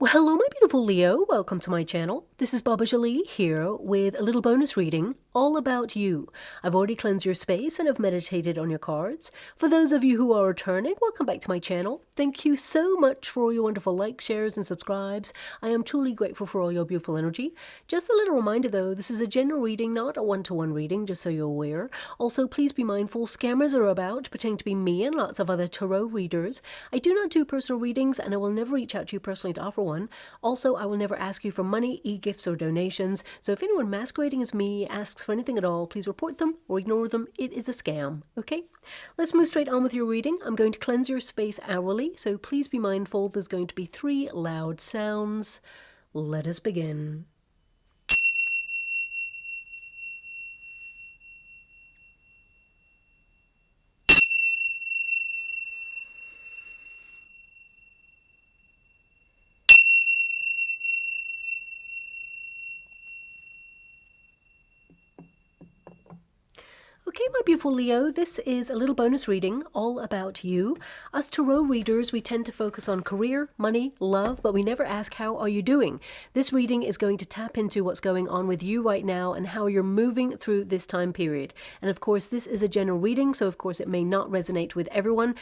Well, hello, my beautiful Leo. Welcome to my channel. This is Baba Jolie here with a little bonus reading all about you. I've already cleansed your space and have meditated on your cards. For those of you who are returning, welcome back to my channel. Thank you so much for all your wonderful likes, shares, and subscribes. I am truly grateful for all your beautiful energy. Just a little reminder though, this is a general reading, not a one-to-one reading, just so you're aware. Also, please be mindful, scammers are about, pretending to be me and lots of other tarot readers. I do not do personal readings, and I will never reach out to you personally to offer one. Also, I will never ask you for money, e-gifts, or donations. So if anyone masquerading as me asks for anything at all, please report them or ignore them. It is a scam, okay? Let's move straight on with your reading. I'm going to cleanse your space hourly, so please be mindful. There's going to be 3 loud sounds. Let us begin. Okay, my beautiful Leo, this is a little bonus reading all about you. Us tarot readers, we tend to focus on career, money, love, but we never ask how are you doing. This reading is going to tap into what's going on with you right now and how you're moving through this time period. And of course, this is a general reading, so of course it may not resonate with everyone.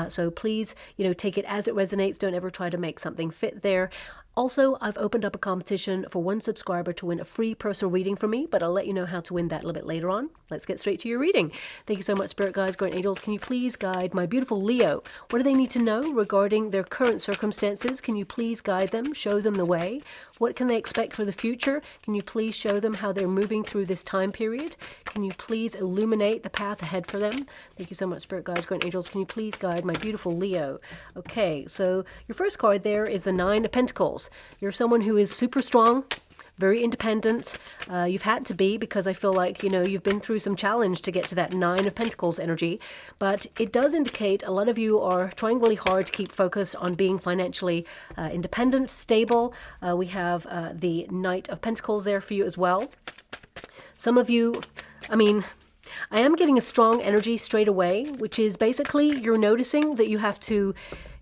So please, take it as it resonates. Don't ever try to make something fit there. Also, I've opened up a competition for 1 subscriber to win a free personal reading from me, but I'll let you know how to win that a little bit later on. Let's get straight to your reading. Thank you so much, Spirit Guides, Guardian Angels. Can you please guide my beautiful Leo? What do they need to know regarding their current circumstances? Can you please guide them, show them the way? What can they expect for the future? Can you please show them how they're moving through this time period? Can you please illuminate the path ahead for them? Thank you so much, Spirit Guides, Guardian Angels. Can you please guide my beautiful Leo? Okay, so your first card there is the 9 of Pentacles. You're someone who is super strong, very independent. You've had to be, because I feel like, you've been through some challenge to get to that 9 of Pentacles energy. But it does indicate a lot of you are trying really hard to keep focus on being financially independent, stable. We have the Knight of Pentacles there for you as well. Some of you, I am getting a strong energy straight away, which is basically you're noticing that you have to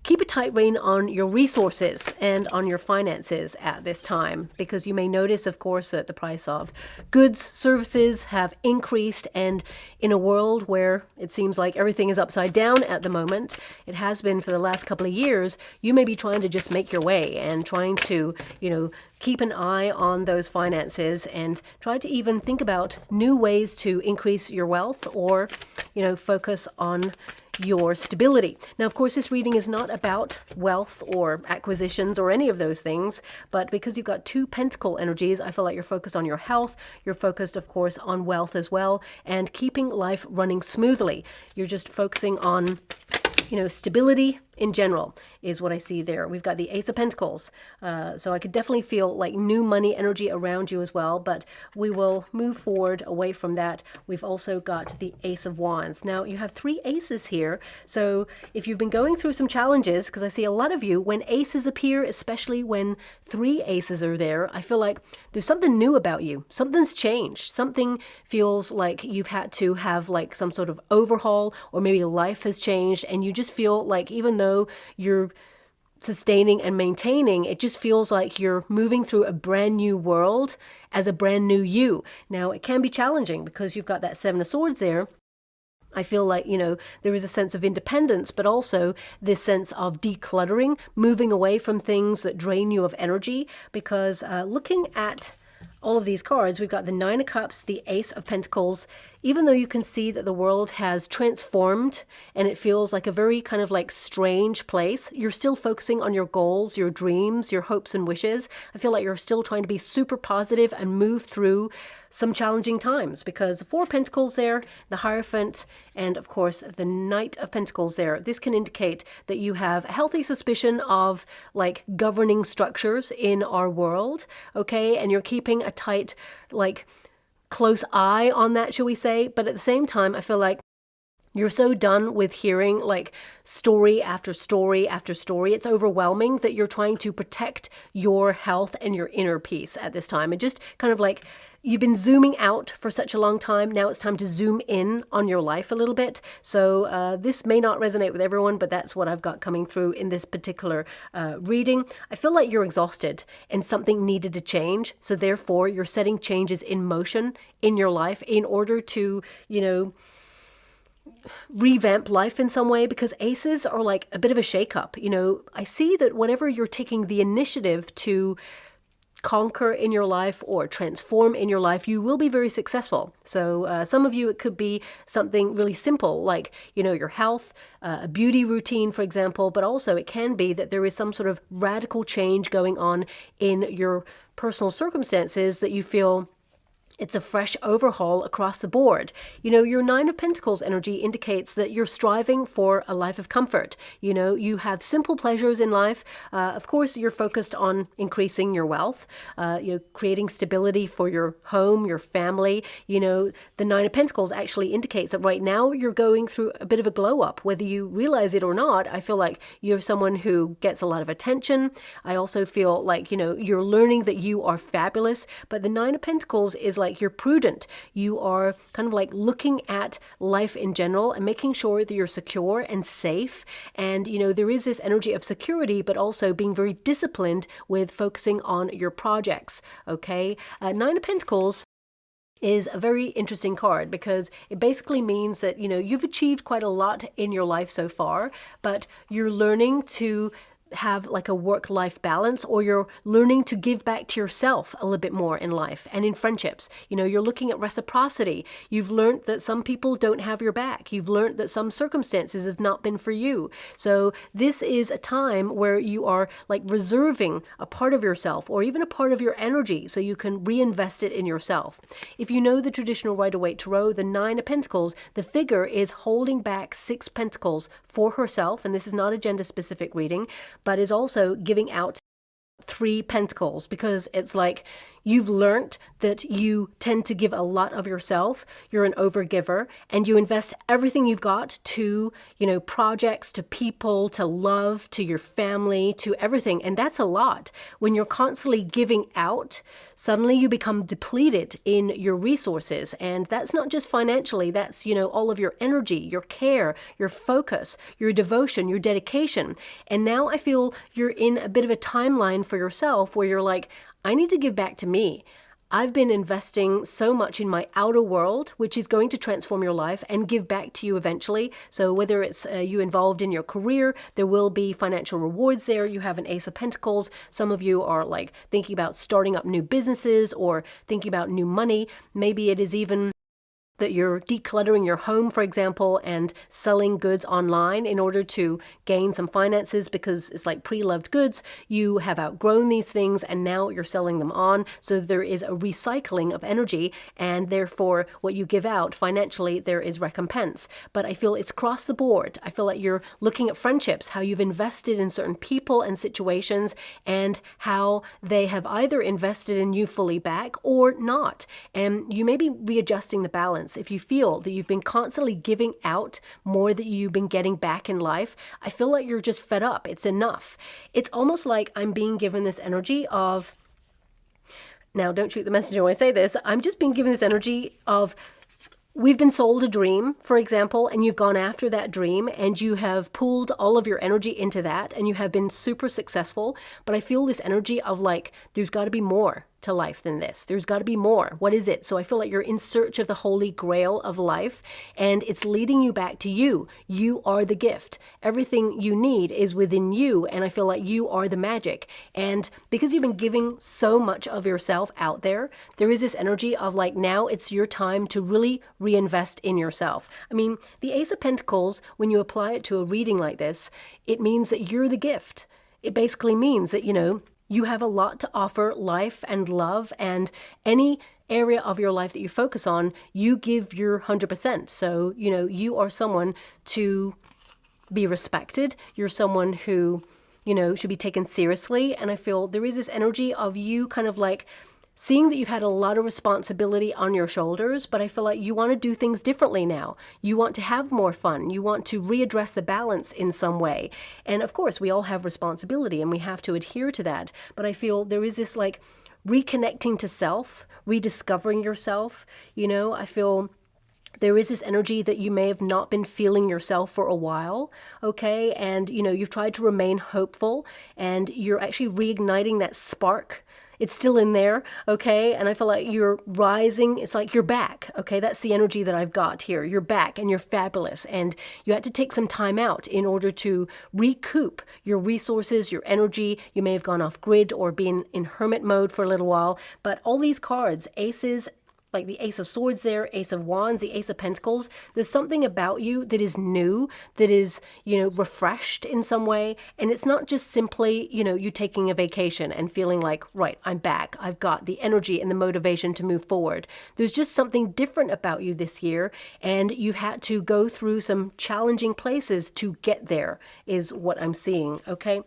keep a tight rein on your resources and on your finances at this time, because you may notice, of course, that the price of goods, services have increased, and in a world where it seems like everything is upside down at the moment, it has been for the last couple of years, you may be trying to just make your way and trying to, keep an eye on those finances and try to even think about new ways to increase your wealth or, focus on your stability. Now, of course, this reading is not about wealth or acquisitions or any of those things, but because you've got 2 pentacle energies, I feel like you're focused on your health. You're focused, of course, on wealth as well, and keeping life running smoothly. You're just focusing on, stability in general is what I see there. We've got the Ace of Pentacles. So I could definitely feel like new money energy around you as well, but we will move forward away from that. We've also got the Ace of Wands. Now you have 3 aces here. So if you've been going through some challenges, because I see a lot of you, when aces appear, especially when 3 aces are there, I feel like there's something new about you. Something's changed. Something feels like you've had to have like some sort of overhaul, or maybe life has changed and you just feel like even though you're sustaining and maintaining, it just feels like you're moving through a brand new world as a brand new you. Now, it can be challenging because you've got that 7 of Swords there. I feel like, there is a sense of independence, but also this sense of decluttering, moving away from things that drain you of energy, because looking at all of these cards, we've got the 9 of Cups, the Ace of Pentacles. Even though you can see that the world has transformed and it feels like a very kind of like strange place, you're still focusing on your goals, your dreams, your hopes and wishes. I feel like you're still trying to be super positive and move through some challenging times, because the 4 Pentacles there, the Hierophant, and of course the Knight of Pentacles there. This can indicate that you have a healthy suspicion of like governing structures in our world, okay? And you're keeping a tight, like, close eye on that, shall we say. But at the same time, I feel like You're so done with hearing like story after story after story. It's overwhelming that you're trying to protect your health and your inner peace at this time. And just kind of like you've been zooming out for such a long time. Now it's time to zoom in on your life a little bit. So this may not resonate with everyone, but that's what I've got coming through in this particular reading. I feel like you're exhausted and something needed to change. So therefore, you're setting changes in motion in your life in order to, revamp life in some way, because aces are like a bit of a shakeup. I see that whenever you're taking the initiative to conquer in your life or transform in your life, you will be very successful. So some of you, it could be something really simple like, your health, a beauty routine, for example, but also it can be that there is some sort of radical change going on in your personal circumstances that you feel it's a fresh overhaul across the board. Your Nine of Pentacles energy indicates that you're striving for a life of comfort. You have simple pleasures in life. Of course, you're focused on increasing your wealth, creating stability for your home, your family. The Nine of Pentacles actually indicates that right now you're going through a bit of a glow up, whether you realize it or not. I feel like you're someone who gets a lot of attention. I also feel like, you're learning that you are fabulous, but the Nine of Pentacles is like you're prudent. You are kind of like looking at life in general and making sure that you're secure and safe. And, there is this energy of security, but also being very disciplined with focusing on your projects. Okay. Nine of Pentacles is a very interesting card because it basically means that, you've achieved quite a lot in your life so far, but you're learning to have like a work-life balance, or you're learning to give back to yourself a little bit more in life and in friendships. You're looking at reciprocity. You've learned that some people don't have your back. You've learned that some circumstances have not been for you. So this is a time where you are like reserving a part of yourself or even a part of your energy so you can reinvest it in yourself. If you know the traditional Rider-Waite Tarot, the Nine of Pentacles, the figure is holding back 6 pentacles for herself, and this is not a gender-specific reading, but is also giving out 3 pentacles, because it's like you've learned that you tend to give a lot of yourself. You're an overgiver, and you invest everything you've got to, projects, to people, to love, to your family, to everything. And that's a lot. When you're constantly giving out, suddenly you become depleted in your resources. And that's not just financially, that's, all of your energy, your care, your focus, your devotion, your dedication. And now I feel you're in a bit of a timeline for yourself where you're like, I need to give back to me. I've been investing so much in my outer world, which is going to transform your life and give back to you eventually. So whether it's you involved in your career, there will be financial rewards there. You have an Ace of Pentacles. Some of you are like thinking about starting up new businesses or thinking about new money. Maybe it is even that you're decluttering your home, for example, and selling goods online in order to gain some finances, because it's like pre-loved goods. You have outgrown these things and now you're selling them on. So there is a recycling of energy, and therefore what you give out financially, there is recompense. But I feel it's across the board. I feel like you're looking at friendships, how you've invested in certain people and situations, and how they have either invested in you fully back or not. And you may be readjusting the balance. If you feel that you've been constantly giving out more than you've been getting back in life, I feel like you're just fed up. It's enough. It's almost like I'm being given this energy of, now don't shoot the messenger when I say this, I'm just being given this energy of, we've been sold a dream, for example, and you've gone after that dream and you have pulled all of your energy into that and you have been super successful. But I feel this energy of like, there's got to be more to life than this. There's got to be more. What is it? So I feel like you're in search of the holy grail of life, and it's leading you back to you. You are the gift. Everything you need is within you, and I feel like you are the magic. And because you've been giving so much of yourself out there, there is this energy of like, now it's your time to really reinvest in yourself. I mean, the Ace of Pentacles, when you apply it to a reading like this, it means that you're the gift. It basically means that, you have a lot to offer life and love, and any area of your life that you focus on, you give your 100%. So, you are someone to be respected. You're someone who, should be taken seriously. And I feel there is this energy of you kind of like seeing that you've had a lot of responsibility on your shoulders, but I feel like you want to do things differently now. You want to have more fun. You want to readdress the balance in some way. And of course, we all have responsibility and we have to adhere to that. But I feel there is this like reconnecting to self, rediscovering yourself. I feel there is this energy that you may have not been feeling yourself for a while, okay? And, you've tried to remain hopeful and you're actually reigniting that spark. It's still in there, okay? And I feel like you're rising. It's like you're back, okay? That's the energy that I've got here. You're back and you're fabulous. And you had to take some time out in order to recoup your resources, your energy. You may have gone off grid or been in hermit mode for a little while. But all these cards, aces, like the Ace of Swords there, Ace of Wands, the Ace of Pentacles, there's something about you that is new, that is, refreshed in some way. And it's not just simply, you taking a vacation and feeling like, right, I'm back. I've got the energy and the motivation to move forward. There's just something different about you this year. And you've had to go through some challenging places to get there, is what I'm seeing, okay?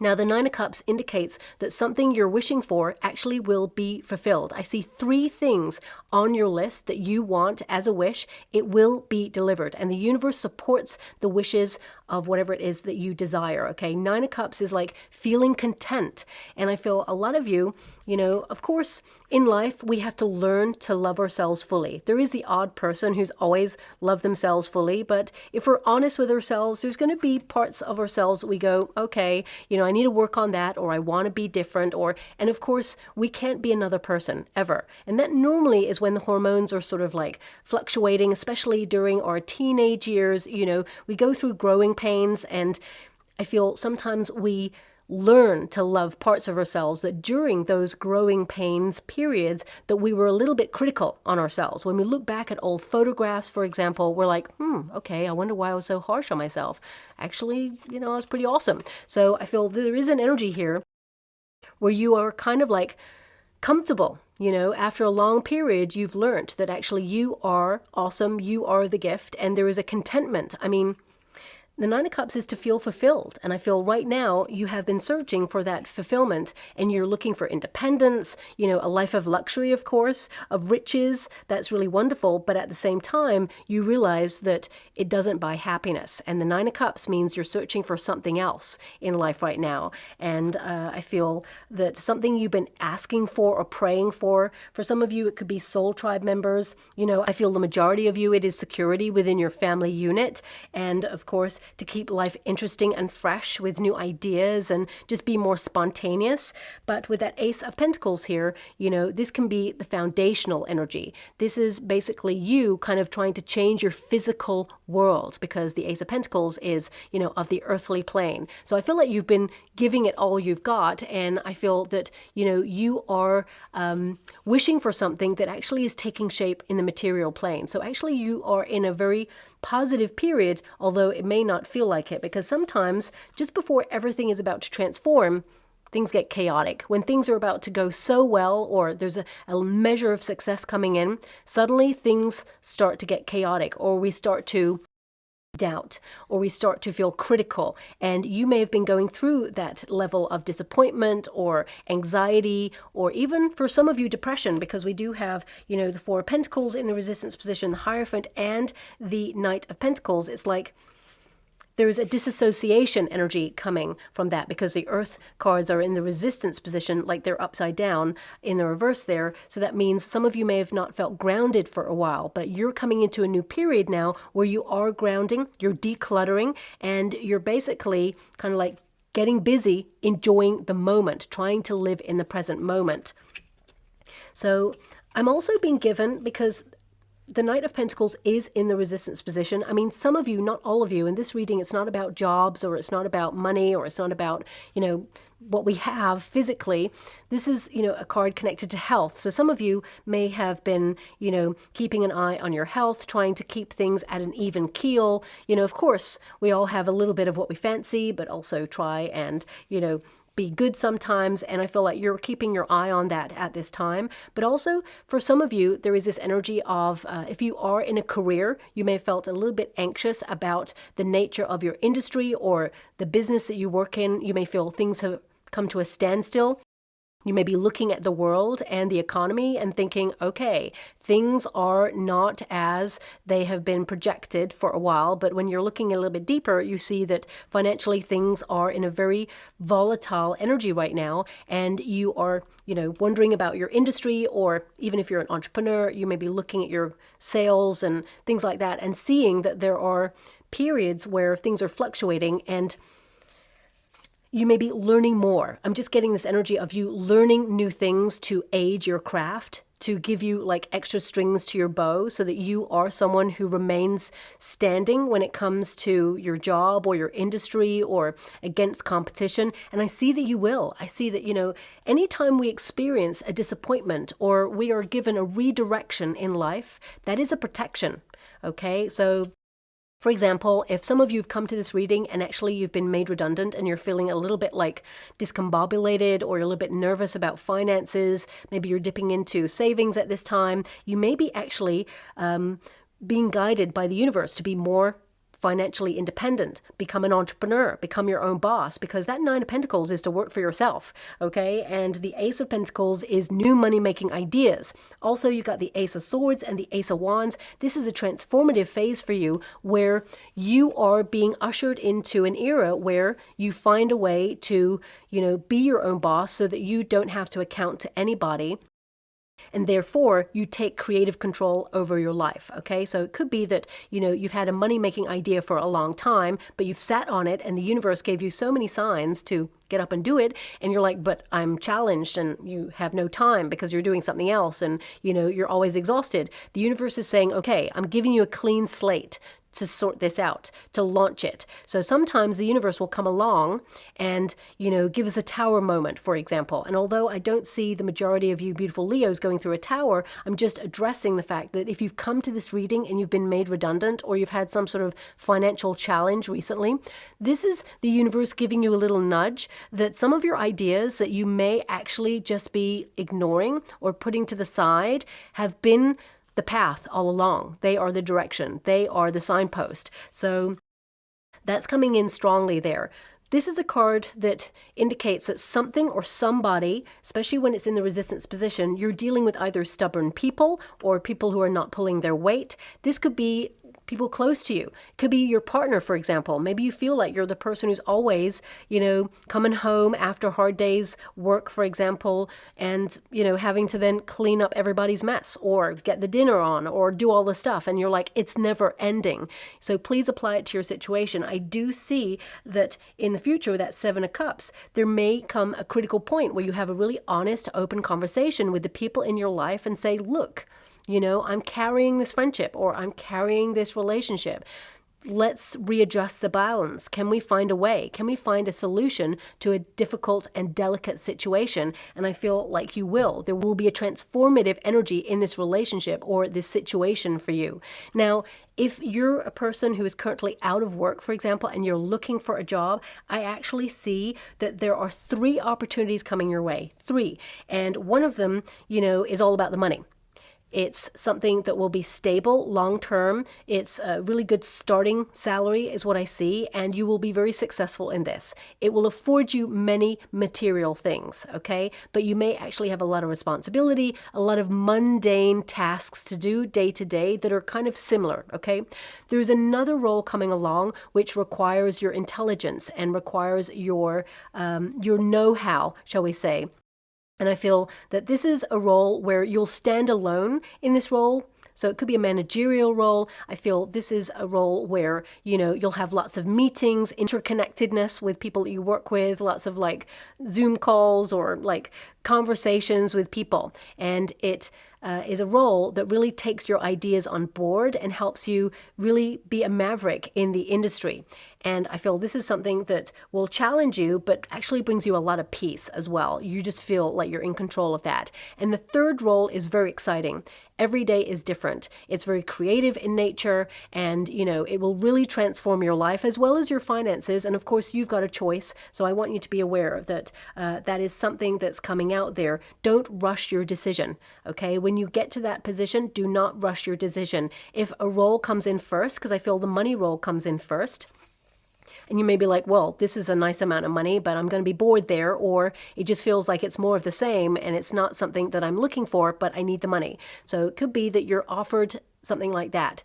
Now, the Nine of Cups indicates that something you're wishing for actually will be fulfilled. I see 3 things on your list that you want as a wish. It will be delivered, and the universe supports the wishes of whatever it is that you desire, okay? Nine of Cups is like feeling content, and I feel a lot of you, of course, in life, we have to learn to love ourselves fully. There is the odd person who's always loved themselves fully, but if we're honest with ourselves, there's going to be parts of ourselves that we go, okay, I need to work on that, or I want to be different, and of course, we can't be another person, ever. And that normally is when the hormones are sort of like fluctuating, especially during our teenage years. We go through growing pains, and I feel sometimes we learn to love parts of ourselves that during those growing pains periods that we were a little bit critical on ourselves. When we look back at old photographs, for example, we're like, okay, I wonder why I was so harsh on myself. Actually, I was pretty awesome. So I feel there is an energy here where you are kind of like comfortable. After a long period, you've learned that actually you are awesome, you are the gift, and there is a contentment. I mean, the Nine of Cups is to feel fulfilled. And I feel right now you have been searching for that fulfillment, and you're looking for independence, a life of luxury, of course, of riches. That's really wonderful. But at the same time, you realize that it doesn't buy happiness. And the Nine of Cups means you're searching for something else in life right now. And I feel that something you've been asking for or praying for some of you, it could be soul tribe members. I feel the majority of you, it is security within your family unit. And of course, to keep life interesting and fresh with new ideas and just be more spontaneous. But with that Ace of Pentacles here, this can be the foundational energy. This is basically you kind of trying to change your physical world, because the Ace of Pentacles is, of the earthly plane. So I feel like you've been giving it all you've got, and I feel that, you are wishing for something that actually is taking shape in the material plane. So actually you are in a very positive period, although it may not feel like it, because sometimes just before everything is about to transform, things get chaotic. When things are about to go so well, or there's a measure of success coming in, suddenly things start to get chaotic, or we start to doubt, or we start to feel critical. And you may have been going through that level of disappointment or anxiety, or even for some of you depression, because we do have, the Four of Pentacles in the resistance position, the Hierophant, and the Knight of Pentacles. It's like there's a disassociation energy coming from that, because the Earth cards are in the resistance position, like they're upside down in the reverse there. So that means some of you may have not felt grounded for a while, but you're coming into a new period now where you are grounding, you're decluttering, and you're basically kind of like getting busy, enjoying the moment, trying to live in the present moment. So I'm also being given, because the Knight of Pentacles is in the resistance position. I mean, some of you, not all of you, in this reading, it's not about jobs, or it's not about money, or it's not about, what we have physically. This is, a card connected to health. So some of you may have been, keeping an eye on your health, trying to keep things at an even keel. Of course, we all have a little bit of what we fancy, but also try and, be good sometimes, and I feel like you're keeping your eye on that at this time. But also, for some of you, there is this energy of, if you are in a career, you may have felt a little bit anxious about the nature of your industry or the business that you work in. You may feel things have come to a standstill. You may be looking at the world and the economy and thinking, okay, things are not as they have been projected for a while. But when you're looking a little bit deeper, you see that financially things are in a very volatile energy right now. And you are, wondering about your industry, or even if you're an entrepreneur, you may be looking at your sales and things like that and seeing that there are periods where things are fluctuating and you may be learning more. I'm just getting this energy of you learning new things to aid your craft, to give you like extra strings to your bow so that you are someone who remains standing when it comes to your job or your industry or against competition. And I see that you will. I see that, anytime we experience a disappointment or we are given a redirection in life, that is a protection. Okay, so for example, if some of you have come to this reading and actually you've been made redundant and you're feeling a little bit like discombobulated or you're a little bit nervous about finances, maybe you're dipping into savings at this time, you may be actually being guided by the universe to be more financially independent, become an entrepreneur, become your own boss, because that Nine of Pentacles is to work for yourself, okay? And the Ace of Pentacles is new money-making ideas. Also, you got the Ace of Swords and the Ace of Wands. This is a transformative phase for you where you are being ushered into an era where you find a way to, be your own boss so that you don't have to account to anybody. And therefore, you take creative control over your life, okay? So it could be that, you've had a money-making idea for a long time, but you've sat on it and the universe gave you so many signs to get up and do it. And you're like, but I'm challenged and you have no time because you're doing something else and, you're always exhausted. The universe is saying, okay, I'm giving you a clean slate to sort this out, to launch it. So sometimes the universe will come along and, give us a tower moment, for example. And although I don't see the majority of you beautiful Leos going through a tower, I'm just addressing the fact that if you've come to this reading and you've been made redundant or you've had some sort of financial challenge recently, this is the universe giving you a little nudge that some of your ideas that you may actually just be ignoring or putting to the side have been the path all along. They are the direction. They are the signpost. So that's coming in strongly there. This is a card that indicates that something or somebody, especially when it's in the resistance position, you're dealing with either stubborn people or people who are not pulling their weight. This could be people close to you. It could be your partner, for example. Maybe you feel like you're the person who's always, coming home after hard days work, for example, and, having to then clean up everybody's mess or get the dinner on or do all the stuff. And you're like, it's never ending. So please apply it to your situation. I do see that in the future with that Seven of Cups, there may come a critical point where you have a really honest, open conversation with the people in your life and say, look, I'm carrying this friendship or I'm carrying this relationship. Let's readjust the balance. Can we find a way? Can we find a solution to a difficult and delicate situation? And I feel like you will. There will be a transformative energy in this relationship or this situation for you. Now, if you're a person who is currently out of work, for example, and you're looking for a job, I actually see that there are 3 opportunities coming your way. 3. And one of them, is all about the money. It's something that will be stable long-term. It's a really good starting salary is what I see, and you will be very successful in this. It will afford you many material things, okay? But you may actually have a lot of responsibility, a lot of mundane tasks to do day to day that are kind of similar, okay? There's another role coming along which requires your intelligence and requires your know-how, shall we say. And I feel that this is a role where you'll stand alone in this role. So it could be a managerial role. I feel this is a role where, you'll have lots of meetings, interconnectedness with people that you work with, lots of like Zoom calls or like conversations with people. And it is a role that really takes your ideas on board and helps you really be a maverick in the industry. And I feel this is something that will challenge you, but actually brings you a lot of peace as well. You just feel like you're in control of that. And the third role is very exciting. Every day is different. It's very creative in nature, and it will really transform your life as well as your finances. And of course, you've got a choice. So I want you to be aware that that is something that's coming out there. Don't rush your decision. Okay, when you get to that position, do not rush your decision. If a role comes in first, because I feel the money role comes in first, And you may be like, well, this is a nice amount of money, but I'm going to be bored there, or it just feels like it's more of the same and it's not something that I'm looking for, but I need the money. So it could be that you're offered something like that.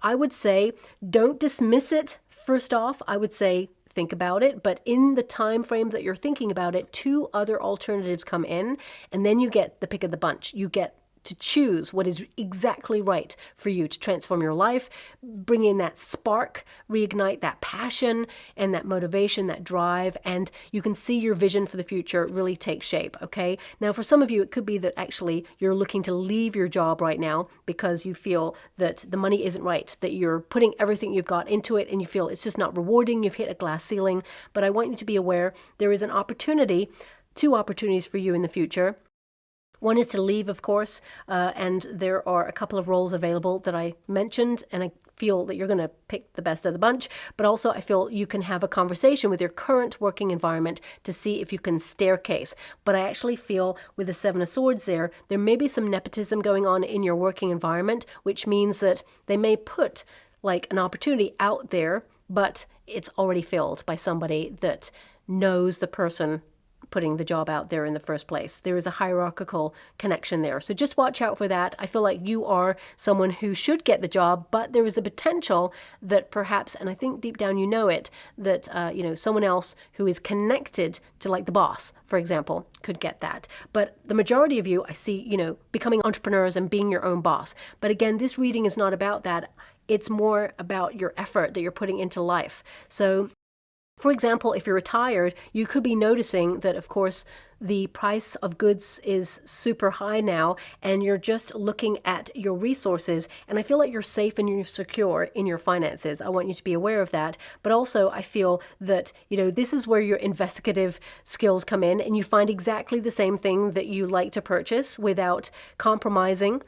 I would say don't dismiss it. First off, I would say think about it, but in the time frame that you're thinking about it, 2 other alternatives come in, and then you get the pick of the bunch. You get to choose what is exactly right for you to transform your life, bring in that spark, reignite that passion and that motivation, that drive, and you can see your vision for the future really take shape, okay? Now, for some of you, it could be that actually you're looking to leave your job right now because you feel that the money isn't right, that you're putting everything you've got into it and you feel it's just not rewarding, you've hit a glass ceiling. But I want you to be aware there is an opportunity, 2 opportunities for you in the future. One is to leave, of course, and there are a couple of roles available that I mentioned, and I feel that you're going to pick the best of the bunch, but also I feel you can have a conversation with your current working environment to see if you can staircase. But I actually feel with the 7 of Swords there may be some nepotism going on in your working environment, which means that they may put like an opportunity out there, but it's already filled by somebody that knows the person putting the job out there in the first place. There is a hierarchical connection there. So just watch out for that. I feel like you are someone who should get the job, but there is a potential that perhaps, and I think deep down you know it, that, someone else who is connected to like the boss, for example, could get that. But the majority of you, I see, becoming entrepreneurs and being your own boss. But again, this reading is not about that. It's more about your effort that you're putting into life. So for example, if you're retired, you could be noticing that, of course, the price of goods is super high now, and you're just looking at your resources. And I feel like you're safe and you're secure in your finances. I want you to be aware of that. But also, I feel that, this is where your investigative skills come in, and you find exactly the same thing that you like to purchase without compromising,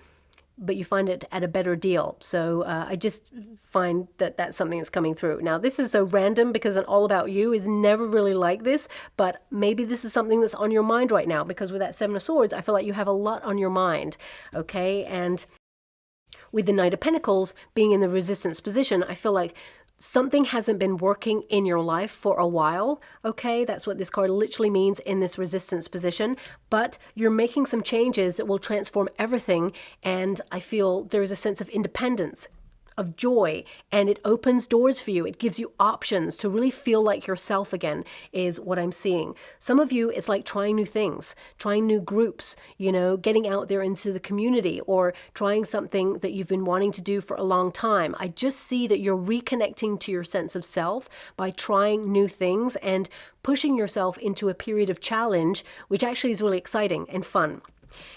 but you find it at a better deal. So I just find that that's something that's coming through. Now, this is so random because an All About You is never really like this, but maybe this is something that's on your mind right now, because with that 7 of Swords, I feel like you have a lot on your mind, okay? And with the Knight of Pentacles being in the resistance position, I feel like something hasn't been working in your life for a while, okay? That's what this card literally means in this resistance position. But you're making some changes that will transform everything. And I feel there is a sense of independence, of joy, and it opens doors for you. It gives you options to really feel like yourself again, is what I'm seeing. Some of you, it's like trying new things, trying new groups, getting out there into the community, or trying something that you've been wanting to do for a long time. I just see that you're reconnecting to your sense of self by trying new things and pushing yourself into a period of challenge, which actually is really exciting and fun.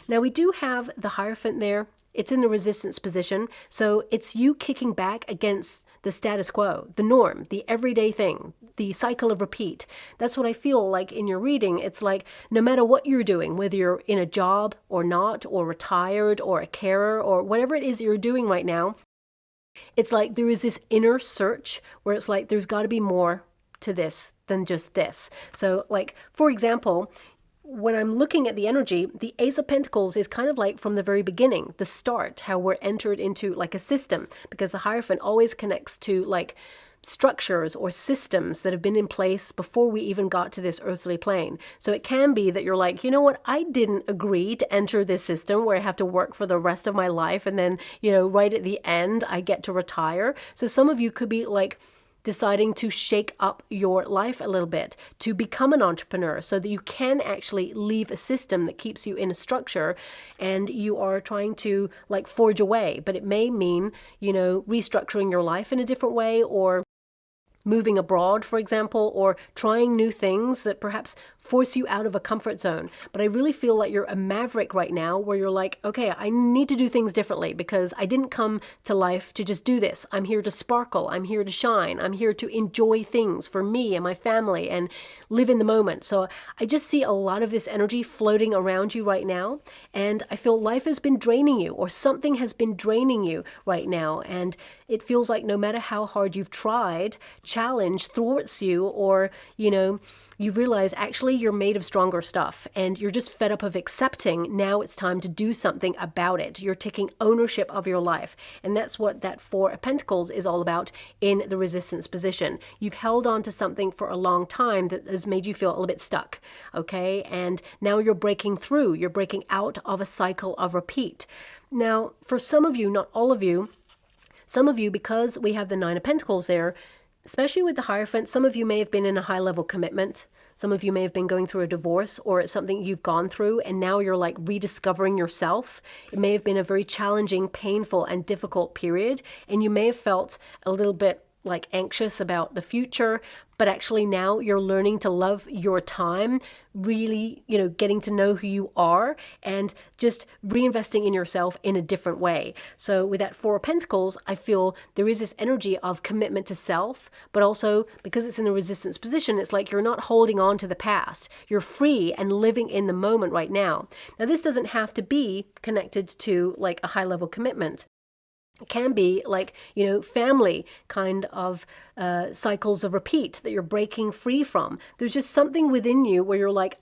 Now, we do have the Hierophant there. It's in the resistance position, so it's you kicking back against the status quo, the norm, the everyday thing, the cycle of repeat. That's what I feel like in your reading. It's like no matter what you're doing, whether you're in a job or not, or retired, or a carer, or whatever it is you're doing right now, it's like there is this inner search where it's like there's got to be more to this than just this. So like, for example, when I'm looking at the energy, the Ace of Pentacles is kind of like from the very beginning, the start, how we're entered into like a system, because the Hierophant always connects to like structures or systems that have been in place before we even got to this earthly plane. So it can be that you're like, you know what, I didn't agree to enter this system where I have to work for the rest of my life, and then, right at the end, I get to retire. So some of you could be like deciding to shake up your life a little bit, to become an entrepreneur so that you can actually leave a system that keeps you in a structure, and you are trying to like forge away. But it may mean, restructuring your life in a different way, or moving abroad, for example, or trying new things that perhaps force you out of a comfort zone. But I really feel like you're a maverick right now, where you're like, okay, I need to do things differently because I didn't come to life to just do this. I'm here to sparkle. I'm here to shine. I'm here to enjoy things for me and my family and live in the moment. So I just see a lot of this energy floating around you right now. And I feel life has been draining you, or something has been draining you right now. And it feels like no matter how hard you've tried, challenge thwarts you, or, you realize actually you're made of stronger stuff and you're just fed up of accepting. Now it's time to do something about it. You're taking ownership of your life. And that's what that Four of Pentacles is all about in the resistance position. You've held on to something for a long time that has made you feel a little bit stuck, okay? And now you're breaking through. You're breaking out of a cycle of repeat. Now, for some of you, not all of you, some of you, because we have the Nine of Pentacles there, especially with the Hierophant, some of you may have been in a high-level commitment. Some of you may have been going through a divorce, or it's something you've gone through and now you're like rediscovering yourself. It may have been a very challenging, painful, and difficult period, and you may have felt a little bit like anxious about the future, but actually now you're learning to love your time, really, getting to know who you are and just reinvesting in yourself in a different way. So with that Four of Pentacles, I feel there is this energy of commitment to self, but also because it's in the resistance position, it's like you're not holding on to the past. You're free and living in the moment right now. Now, this doesn't have to be connected to like a high-level commitment. It can be like, family kind of cycles of repeat that you're breaking free from. There's just something within you where you're like,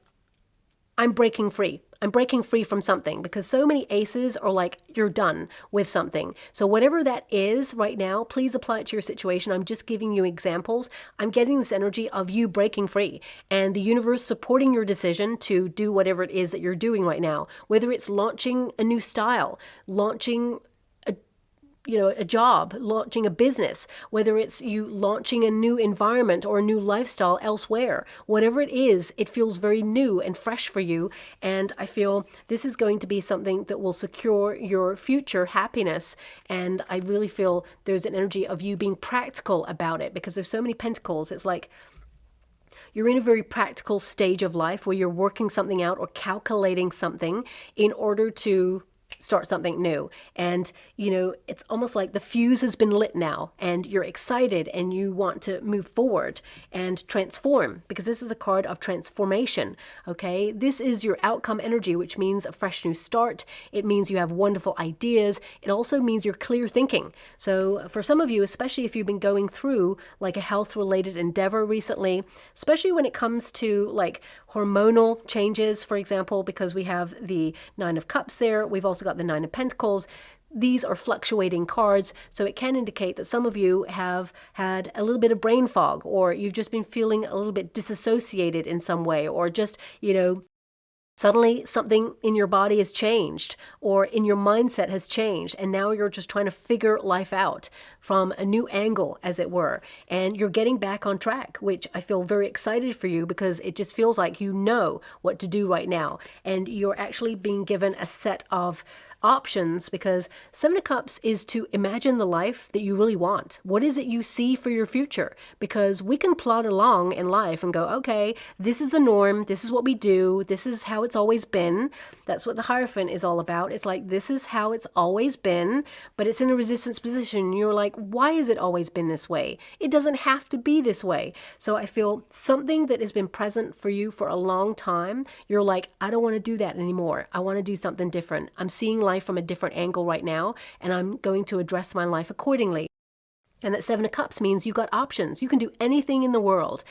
I'm breaking free. I'm breaking free from something, because so many aces are like, you're done with something. So whatever that is right now, please apply it to your situation. I'm just giving you examples. I'm getting this energy of you breaking free and the universe supporting your decision to do whatever it is that you're doing right now, whether it's launching a new style, launching a job, launching a business, whether it's you launching a new environment or a new lifestyle elsewhere. Whatever it is, it feels very new and fresh for you. And I feel this is going to be something that will secure your future happiness. And I really feel there's an energy of you being practical about it, because there's so many pentacles. It's like you're in a very practical stage of life where you're working something out or calculating something in order to start something new. And, it's almost like the fuse has been lit now and you're excited and you want to move forward and transform, because this is a card of transformation. Okay. This is your outcome energy, which means a fresh new start. It means you have wonderful ideas. It also means you're clear thinking. So for some of you, especially if you've been going through like a health related endeavor recently, especially when it comes to like hormonal changes, for example, because we have the Nine of Cups there. We've also got the Nine of Pentacles. These are fluctuating cards, so it can indicate that some of you have had a little bit of brain fog, or you've just been feeling a little bit disassociated in some way, or just, suddenly something in your body has changed or in your mindset has changed, and now you're just trying to figure life out from a new angle, as it were, and you're getting back on track, which I feel very excited for you, because it just feels like you know what to do right now, and you're actually being given a set of options, because Seven of Cups is to imagine the life that you really want. What is it you see for your future? Because we can plod along in life and go, okay, this is the norm. This is what we do. This is how it's always been. That's what the Hierophant is all about. It's like, this is how it's always been, but it's in a resistance position. You're like, why has it always been this way? It doesn't have to be this way. So I feel something that has been present for you for a long time, you're like, I don't want to do that anymore. I want to do something different. I'm seeing life from a different angle right now, and I'm going to address my life accordingly. And that Seven of Cups means you got options. You can do anything in the world.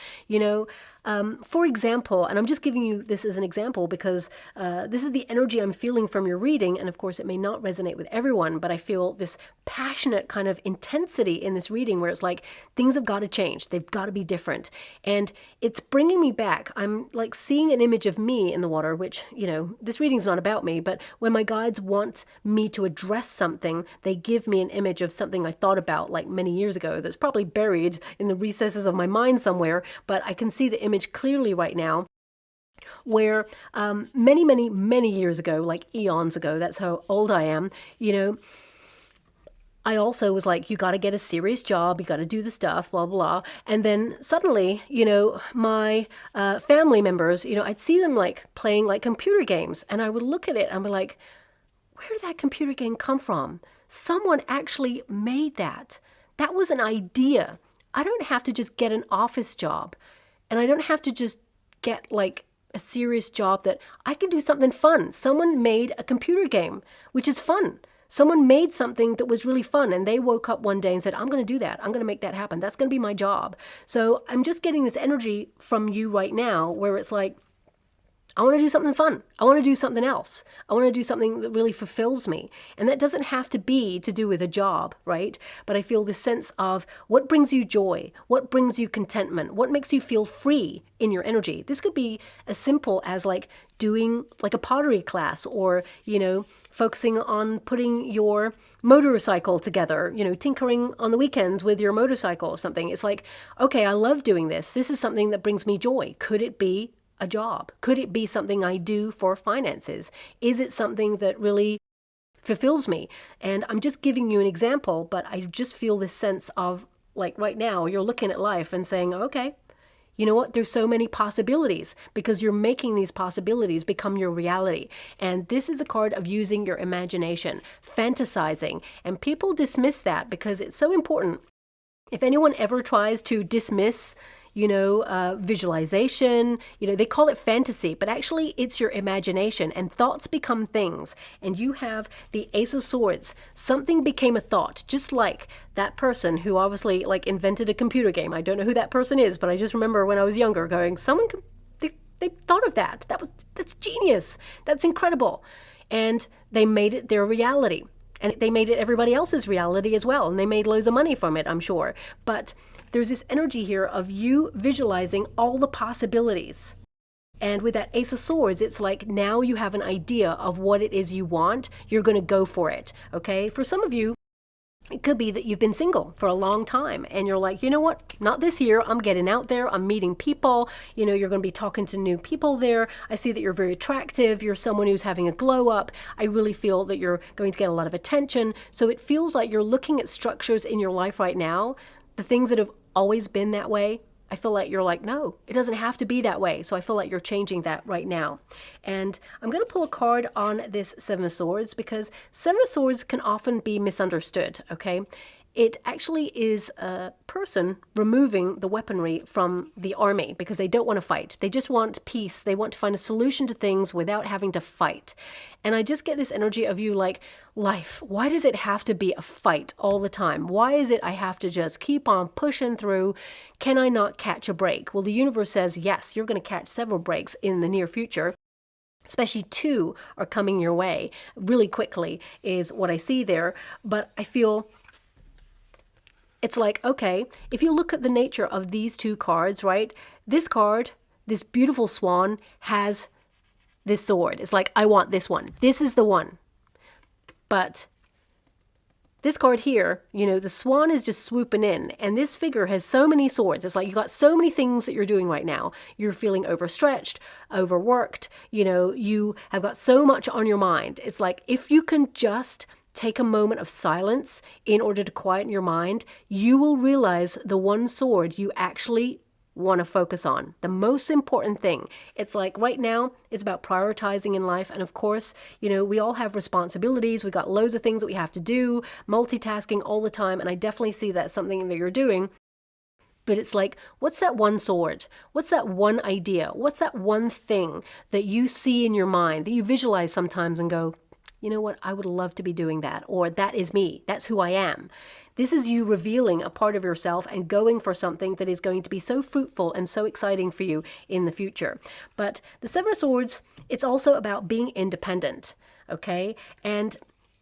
For example, and I'm just giving you this as an example because this is the energy I'm feeling from your reading. And of course, it may not resonate with everyone, but I feel this passionate kind of intensity in this reading where it's like, things have got to change. They've got to be different. And it's bringing me back. I'm like seeing an image of me in the water, which, this reading's not about me, but when my guides want me to address something, they give me an image of something I thought about like many years ago that's probably buried in the recesses of my mind somewhere, but I can see the image clearly right now, where many, many, many years ago, like eons ago, that's how old I am, I also was like, you got to get a serious job, you got to do the stuff, blah, blah. And then suddenly, my family members, I'd see them like playing like computer games, and I would look at it and be like, where did that computer game come from? Someone actually made that. That was an idea. I don't have to just get an office job, and I don't have to just get like a serious job. That I can do something fun. Someone made a computer game, which is fun. Someone made something that was really fun and they woke up one day and said, I'm going to do that. I'm going to make that happen. That's going to be my job. So I'm just getting this energy from you right now where it's like, I want to do something fun. I want to do something else. I want to do something that really fulfills me. And that doesn't have to be to do with a job, right? But I feel this sense of what brings you joy, what brings you contentment, what makes you feel free in your energy. This could be as simple as like doing like a pottery class or, focusing on putting your motorcycle together, tinkering on the weekends with your motorcycle or something. It's like, okay, I love doing this. This is something that brings me joy. Could it be a job? Could it be something I do for finances? Is it something that really fulfills me? And I'm just giving you an example, but I just feel this sense of like right now you're looking at life and saying, okay, you know what? There's so many possibilities because you're making these possibilities become your reality. And this is a card of using your imagination, fantasizing. And people dismiss that because it's so important. If anyone ever tries to dismiss visualization, they call it fantasy, but actually it's your imagination and thoughts become things. And you have the Ace of Swords. Something became a thought, just like that person who obviously like invented a computer game. I don't know who that person is, but I just remember when I was younger going, they thought of that. That's genius. That's incredible. And they made it their reality. And they made it everybody else's reality as well. And they made loads of money from it, I'm sure. But there's this energy here of you visualizing all the possibilities. And with that Ace of Swords, it's like now you have an idea of what it is you want. You're going to go for it, okay? For some of you, it could be that you've been single for a long time and you're like, you know what? Not this year. I'm getting out there. I'm meeting people. You're going to be talking to new people there. I see that you're very attractive. You're someone who's having a glow up. I really feel that you're going to get a lot of attention. So it feels like you're looking at structures in your life right now, the things that have always been that way. I feel like you're like, no, it doesn't have to be that way. So I feel like you're changing that right now. And I'm going to pull a card on this Seven of Swords because Seven of Swords can often be misunderstood, okay? It actually is a person removing the weaponry from the army because they don't want to fight. They just want peace. They want to find a solution to things without having to fight. And I just get this energy of you like, life, why does it have to be a fight all the time? Why is it I have to just keep on pushing through? Can I not catch a break? Well, the universe says, yes, you're going to catch several breaks in the near future. Especially 2 are coming your way really quickly is what I see there. But I feel it's like, okay, if you look at the nature of these 2 cards, right? This card, this beautiful swan, has this sword. It's like, I want this one. This is the one. But this card here, the swan is just swooping in. And this figure has so many swords. It's like you got so many things that you're doing right now. You're feeling overstretched, overworked. You have got so much on your mind. It's like if you can just take a moment of silence in order to quieten your mind, you will realize the one sword you actually want to focus on. The most important thing. It's like right now, it's about prioritizing in life. And of course, we all have responsibilities. We got loads of things that we have to do, multitasking all the time. And I definitely see that's something that you're doing. But it's like, what's that one sword? What's that one idea? What's that one thing that you see in your mind that you visualize sometimes and go, you know what, I would love to be doing that, or that is me, that's who I am. This is you revealing a part of yourself and going for something that is going to be so fruitful and so exciting for you in the future. But the Seven of Swords, it's also about being independent, okay? And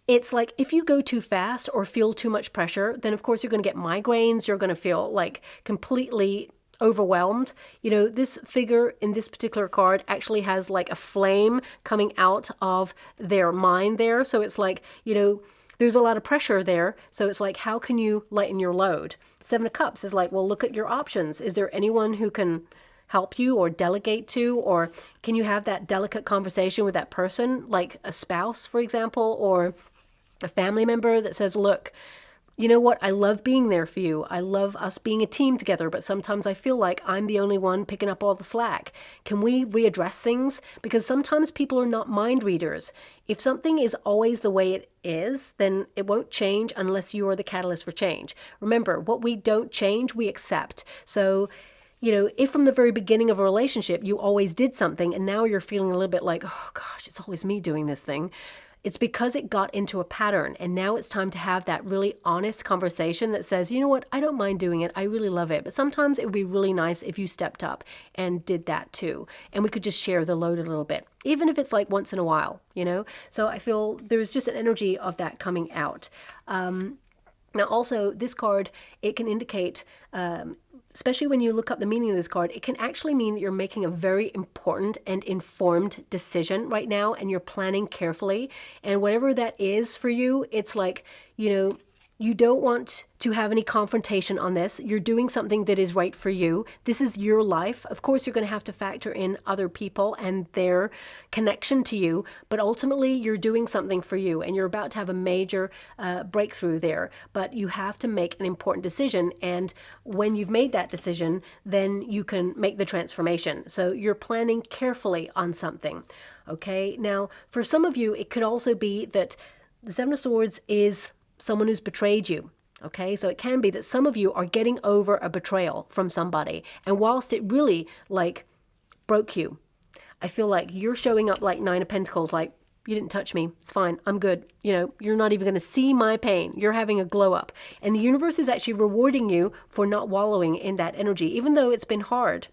it's like if you go too fast or feel too much pressure, then of course you're going to get migraines, you're going to feel like completely overwhelmed. This figure in this particular card actually has like a flame coming out of their mind there. So it's like, there's a lot of pressure there. So it's like, how can you lighten your load? Seven of Cups is like, well, look at your options. Is there anyone who can help you or delegate to, or can you have that delicate conversation with that person, like a spouse, for example, or a family member that says, look, you know what? I love being there for you. I love us being a team together, but sometimes I feel like I'm the only one picking up all the slack. Can we readdress things? Because sometimes people are not mind readers. If something is always the way it is, then it won't change unless you are the catalyst for change. Remember, what we don't change, we accept. So, if from the very beginning of a relationship, you always did something and now you're feeling a little bit like, oh gosh, it's always me doing this thing. it's because it got into a pattern, and now it's time to have that really honest conversation that says, you know what, I don't mind doing it. I really love it. But sometimes it would be really nice if you stepped up and did that too. And we could just share the load a little bit, even if it's like once in a while, you know? So I feel there's just an energy of that coming out. Now, also, this card, it can indicate, especially when you look up the meaning of this card, it can actually mean that you're making a very important and informed decision right now, and you're planning carefully. And whatever that is for you, it's like, you know, you don't want to have any confrontation on this. You're doing something that is right for you. This is your life. Of course, you're going to have to factor in other people and their connection to you, but ultimately you're doing something for you, and you're about to have a major breakthrough there. But you have to make an important decision, and when you've made that decision, then you can make the transformation. So you're planning carefully on something. Okay, now for some of you, it could also be that the Seven of Swords is someone who's betrayed you. Okay, so it can be that some of you are getting over a betrayal from somebody, and whilst it really like broke you, I feel like you're showing up like Nine of Pentacles, like, you didn't touch me, it's fine, I'm good, you know, you're not even going to see my pain, you're having a glow up, and the universe is actually rewarding you for not wallowing in that energy, even though it's been hard.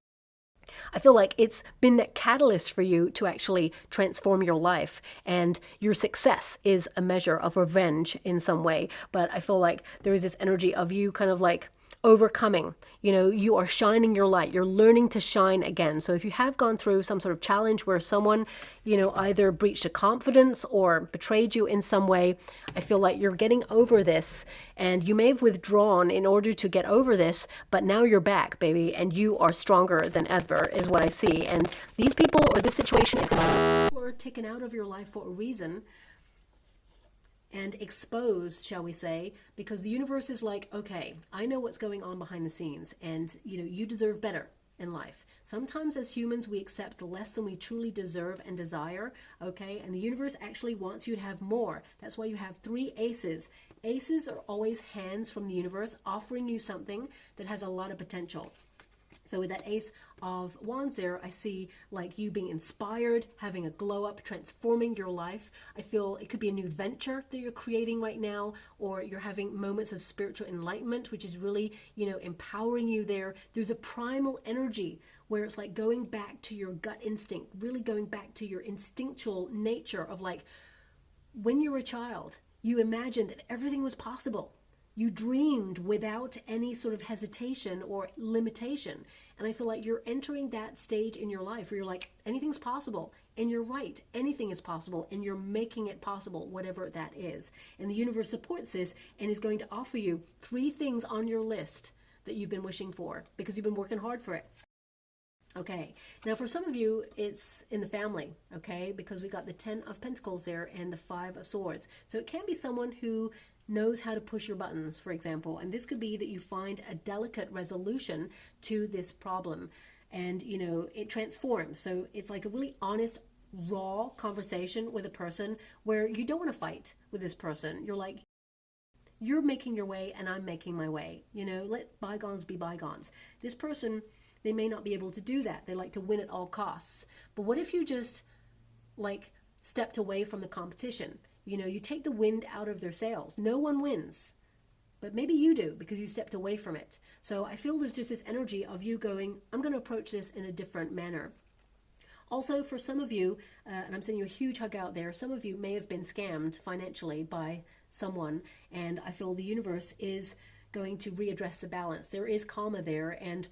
I feel like it's been that catalyst for you to actually transform your life, and your success is a measure of revenge in some way. But I feel like there is this energy of you kind of like overcoming, you know, you are shining your light, you're learning to shine again. So if you have gone through some sort of challenge where someone, you know, either breached a confidence or betrayed you in some way, I feel like you're getting over this, and you may have withdrawn in order to get over this, but now you're back, baby, and you are stronger than ever is what I see. And these people or this situation is taken out of your life for a reason, and exposed, shall we say, because the universe is like, okay, I know what's going on behind the scenes, and you know, you deserve better in life. Sometimes as humans, we accept less than we truly deserve and desire, okay? And the universe actually wants you to have more. That's why you have 3 aces. Aces are always hands from the universe offering you something that has a lot of potential. So with that Ace of Wands there, I see like you being inspired, having a glow up, transforming your life. I feel it could be a new venture that you're creating right now, or you're having moments of spiritual enlightenment, which is really, you know, empowering you there. There's a primal energy where it's like going back to your gut instinct, really going back to your instinctual nature of like, when you were a child, you imagined that everything was possible. You dreamed without any sort of hesitation or limitation. And I feel like you're entering that stage in your life where you're like, anything's possible. And you're right, anything is possible. And you're making it possible, whatever that is. And the universe supports this and is going to offer you 3 things on your list that you've been wishing for because you've been working hard for it. Okay, now for some of you, it's in the family, okay, because we got the 10 of Pentacles there and the 5 of Swords. So it can be someone who knows how to push your buttons, for example, and this could be that you find a delicate resolution to this problem, and you know, it transforms. So it's like a really honest, raw conversation with a person where you don't want to fight with this person. You're like, you're making your way and I'm making my way, you know, let bygones be bygones. This person, they may not be able to do that. They like to win at all costs. But what if you just like stepped away from the competition? You know, you take the wind out of their sails. No one wins, but maybe you do because you stepped away from it. So I feel there's just this energy of you going, I'm going to approach this in a different manner. Also, for some of you, and I'm sending you a huge hug out there, some of you may have been scammed financially by someone, and I feel the universe is going to readdress the balance. There is karma there, and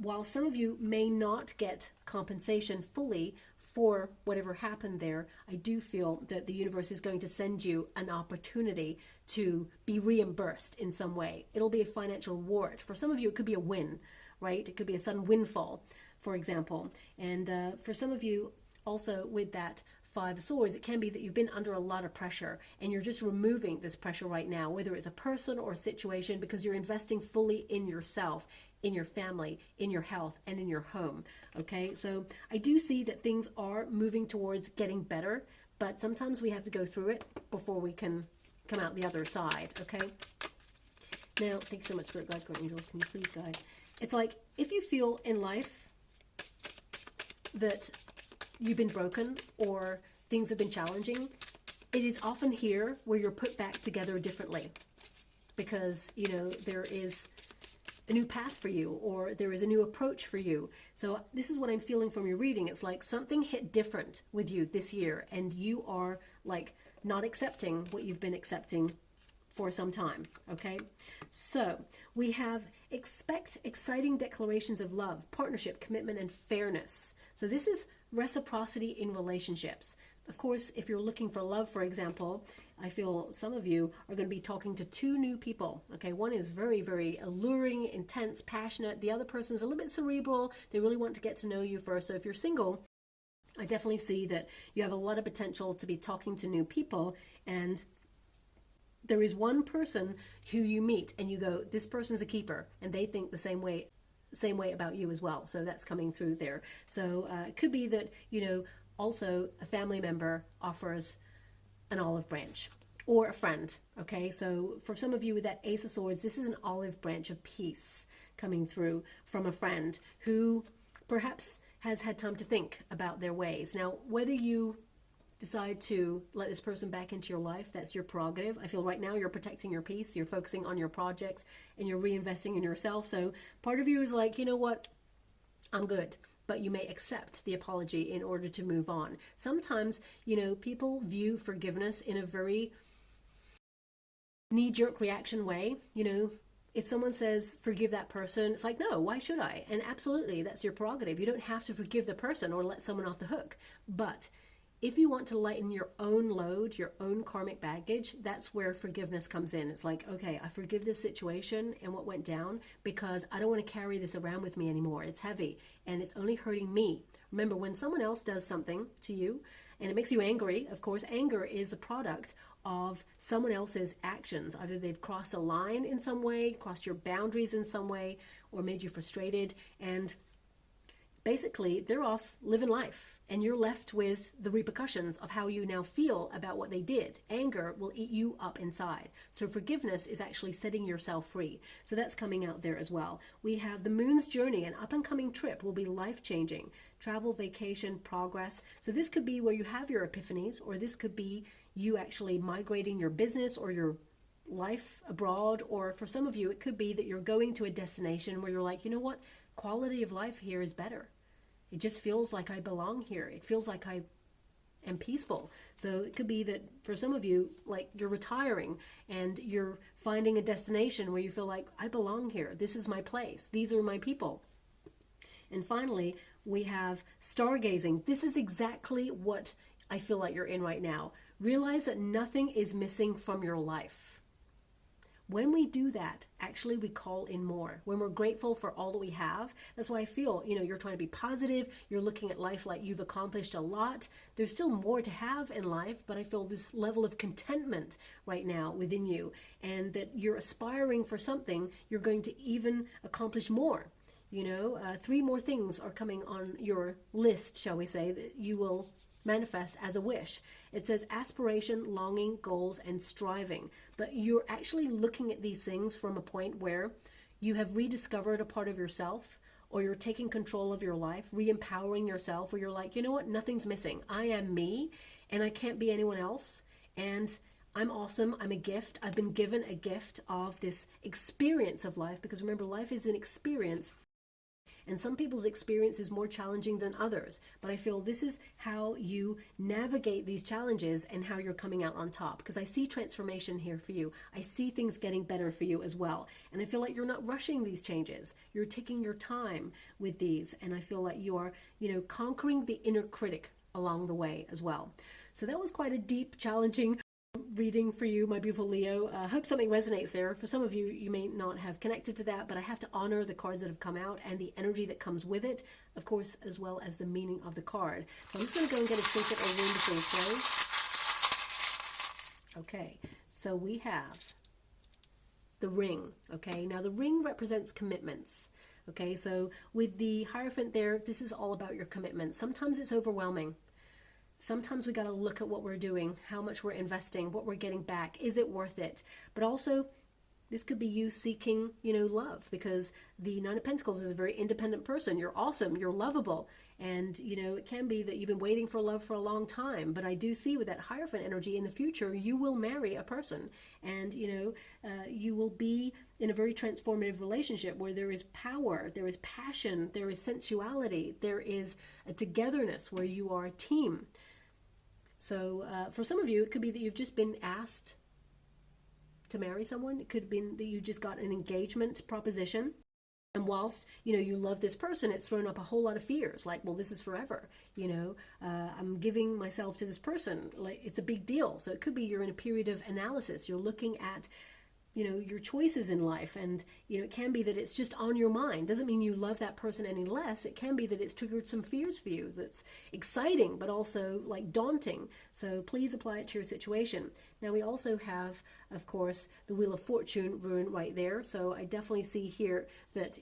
while some of you may not get compensation fully for whatever happened there, I do feel that the universe is going to send you an opportunity to be reimbursed in some way. It'll be a financial reward. For some of you, it could be a win, right? It could be a sudden windfall, for example. And for some of you, also with that 5 of Swords, it can be that you've been under a lot of pressure and you're just removing this pressure right now, whether it's a person or a situation, because you're investing fully in yourself, in your family, in your health, and in your home. Okay, so I do see that things are moving towards getting better, but sometimes we have to go through it before we can come out the other side. Okay, now thanks so much, Spirit Guides, Guardian Angels. Can you please guide? It's like if you feel in life that you've been broken or things have been challenging, it is often here where you're put back together differently because, you know, there is a new path for you, or there is a new approach for you. So this is what I'm feeling from your reading. It's like something hit different with you this year, and you are like not accepting what you've been accepting for some time. Okay, so we have expect exciting declarations of love, partnership, commitment, and fairness. So this is reciprocity in relationships. Of course, if you're looking for love, for example, I feel some of you are going to be talking to two new people. Okay, one is very, very alluring, intense, passionate. The other person is a little bit cerebral. They really want to get to know you first. So if you're single, I definitely see that you have a lot of potential to be talking to new people, and there is one person who you meet and you go, this person's a keeper, and they think the same way about you as well. So that's coming through there. So it could be that, you know, also a family member offers an olive branch, or a friend. Okay, so for some of you with that Ace of Swords, this is an olive branch of peace coming through from a friend who perhaps has had time to think about their ways. Now, whether you decide to let this person back into your life, that's your prerogative. I feel right now you're protecting your peace, you're focusing on your projects, and you're reinvesting in yourself. So part of you is like, you know what, I'm good. But you may accept the apology in order to move on. Sometimes, you know, people view forgiveness in a very knee-jerk reaction way. You know, if someone says, forgive that person, it's like, no, why should I? And absolutely, that's your prerogative. You don't have to forgive the person or let someone off the hook. But if you want to lighten your own load, your own karmic baggage, that's where forgiveness comes in. It's like, okay, I forgive this situation and what went down because I don't want to carry this around with me anymore. It's heavy and it's only hurting me. Remember, when someone else does something to you and it makes you angry, of course, anger is the product of someone else's actions. Either they've crossed a line in some way, crossed your boundaries in some way, or made you frustrated, and basically they're off living life and you're left with the repercussions of how you now feel about what they did. Anger will eat you up inside. So forgiveness is actually setting yourself free. So that's coming out there as well. We have the moon's journey. An up and coming trip will be life-changing. Travel, vacation, progress. So this could be where you have your epiphanies, or this could be you actually migrating your business or your life abroad. Or for some of you, it could be that you're going to a destination where you're like, you know what? Quality of life here is better. It just feels like I belong here. It feels like I am peaceful. So it could be that for some of you, like you're retiring and you're finding a destination where you feel like I belong here. This is my place. These are my people. And finally, we have stargazing. This is exactly what I feel like you're in right now. Realize that nothing is missing from your life. When we do that, actually we call in more. When we're grateful for all that we have, that's why I feel, you know, you're trying to be positive. You're looking at life like you've accomplished a lot. There's still more to have in life, but I feel this level of contentment right now within you, and that you're aspiring for something, you're going to even accomplish more. You know, 3 more things are coming on your list, shall we say, that you will manifest as a wish. It says aspiration, longing, goals, and striving. But you're actually looking at these things from a point where you have rediscovered a part of yourself, or you're taking control of your life, re-empowering yourself, where you're like, you know what, nothing's missing. I am me, and I can't be anyone else. And I'm awesome. I'm a gift. I've been given a gift of this experience of life, because remember, life is an experience. And some people's experience is more challenging than others. But I feel this is how you navigate these challenges and how you're coming out on top. Because I see transformation here for you. I see things getting better for you as well. And I feel like you're not rushing these changes. You're taking your time with these. And I feel like you are, you know, conquering the inner critic along the way as well. So that was quite a deep, challenging reading for you, my beautiful Leo. I hope something resonates there. For some of you, you may not have connected to that, but I have to honor the cards that have come out and the energy that comes with it, of course, as well as the meaning of the card. So I'm just going to go and get a trinket or ring before we close. Okay, so we have the ring. Okay, now the ring represents commitments. Okay, so with the Hierophant there, this is all about your commitment. Sometimes it's overwhelming. Sometimes we got to look at what we're doing, how much we're investing, what we're getting back. Is it worth it? But also, This could be you seeking, love, because the Nine of Pentacles is a very independent person. You're awesome. You're lovable. And, it can be that you've been waiting for love for a long time. But I do see with that Hierophant energy in the future, you will marry a person. And, you will be in a very transformative relationship where there is power, there is passion, there is sensuality, there is a togetherness where you are a team. So for some of you, it could be that you've just been asked to marry someone. It could have been that you just got an engagement proposition. And whilst, you love this person, it's thrown up a whole lot of fears. Like, well, this is forever. I'm giving myself to this person. Like, it's a big deal. So it could be you're in a period of analysis. You're looking at your choices in life, and it can be that it's just on your mind. Doesn't mean you love that person any less. It can be that it's triggered some fears for you that's exciting but also like daunting. So please apply it to your situation. Now we also have, of course, the Wheel of Fortune rune right there. So I definitely see here that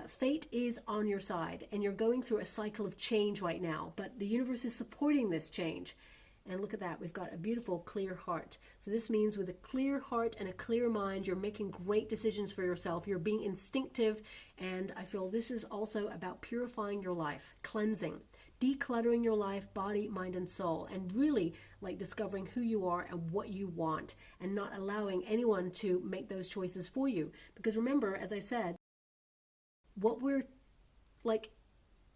fate is on your side, and you're going through a cycle of change right now, but the universe is supporting this change. And look at that, we've got a beautiful clear heart. So this means with a clear heart and a clear mind, you're making great decisions for yourself. You're being instinctive. And I feel this is also about purifying your life, cleansing, decluttering your life, body, mind, and soul, and really like discovering who you are and what you want, and not allowing anyone to make those choices for you. Because remember, as I said, what we're like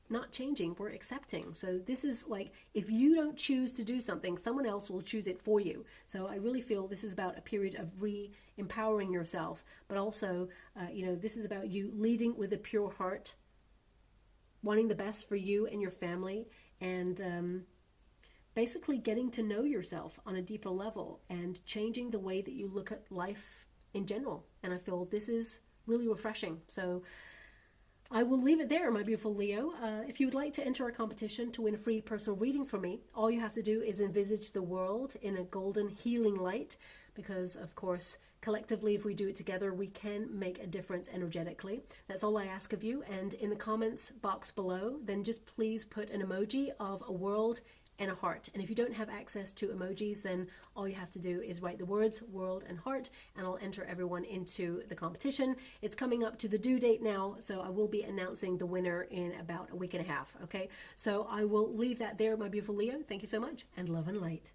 not changing, we're accepting. So this is like, if you don't choose to do something, someone else will choose it for you. So I really feel this is about a period of empowering yourself, but also, this is about you leading with a pure heart, wanting the best for you and your family, and basically getting to know yourself on a deeper level and changing the way that you look at life in general. And I feel this is really refreshing. So I will leave it there, my beautiful Leo. If you would like to enter a competition to win a free personal reading from me, all you have to do is envisage the world in a golden healing light, because, of course, collectively, if we do it together, we can make a difference energetically. That's all I ask of you. And in the comments box below, then just please put an emoji of a world and a heart. And if you don't have access to emojis, then all you have to do is write the words world and heart, and I'll enter everyone into the competition. It's coming up to the due date now, so I will be announcing the winner in about a week and a half. Okay, so I will leave that there, my beautiful Leo. Thank you so much, and love and light.